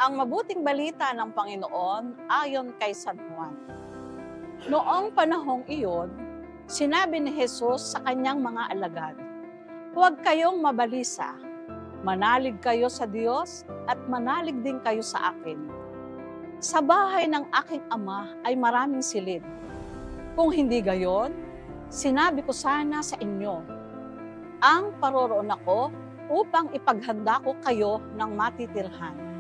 Ang mabuting balita ng Panginoon ayon kay San Juan. Noong panahong iyon, sinabi ni Jesus sa kanyang mga alagad, "Huwag kayong mabalisa. Manalig kayo sa Diyos at manalig din kayo sa akin. Sa bahay ng aking Ama ay maraming silid. Kung hindi gayon, sinabi ko sana sa inyo, ang paroroon ako upang ipaghanda ko kayo ng matitirhan.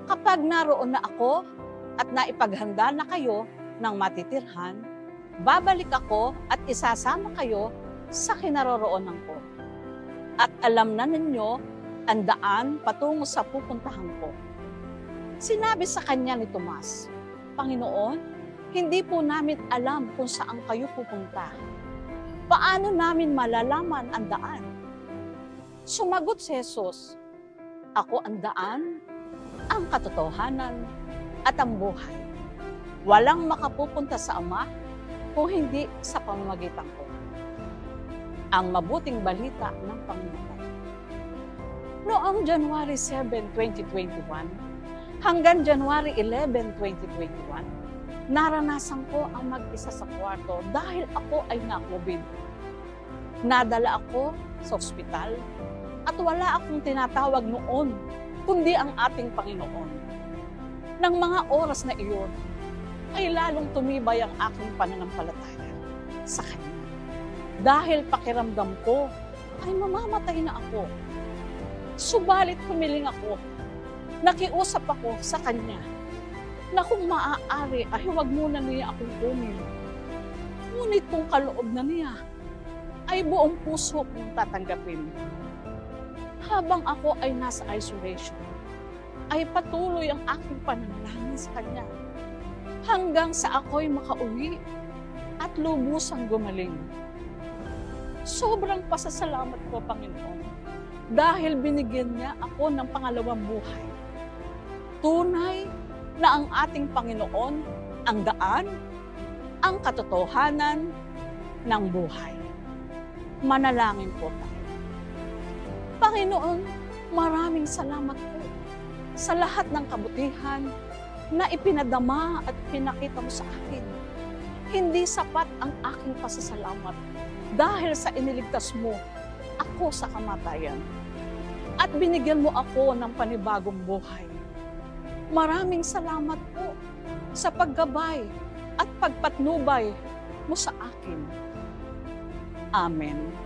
Kapag naroon na ako at naipaghanda na kayo ng matitirhan, babalik ako at isasama kayo sa kinaroroonan ko. At alam na ninyo ang daan patungo sa pupuntahan ko." Sinabi sa kanya ni Tomas, "Panginoon, hindi po namin alam kung saan kayo pupunta. Paano namin malalaman ang daan?" Sumagot si Jesus, "Ako ang daan, ang katotohanan, at ang buhay. Walang makapupunta sa Ama kung hindi sa pamamagitan ko." Ang mabuting balita ng Panginoon. Noong January 7, 2021 hanggang January 11, 2021, naranasan ko ang mag-isa sa kwarto dahil ako ay na-COVID. Nadala ako sa ospital at wala akong tinatawag noon kundi ang ating Panginoon. Nang mga oras na iyon, ay lalong tumibay ang aking pananampalataya sa Kanya. Dahil pakiramdam ko ay mamamatay na ako. Subalit humiling ako, nakiusap ako sa Kanya na kung maaari ay huwag muna niya akong kunin. Ngunit kung kaloob na niya, ay buong puso kong tatanggapin. Habang ako ay nasa isolation, ay patuloy ang aking pananalangin sa Kanya hanggang sa ako'y makauwi at lubusang gumaling. Sobrang pasasalamat ko, Panginoon, dahil binigyan niya ako ng pangalawang buhay. Tunay na ang ating Panginoon ang daan, ang katotohanan ng buhay. Manalangin po tayo. Panginoon, maraming salamat po sa lahat ng kabutihan na ipinadama at pinakita mo sa akin. Hindi sapat ang aking pasasalamat dahil sa iniligtas mo ako sa kamatayan at binigyan mo ako ng panibagong buhay. Maraming salamat po sa paggabay at pagpatnubay mo sa akin. Amen.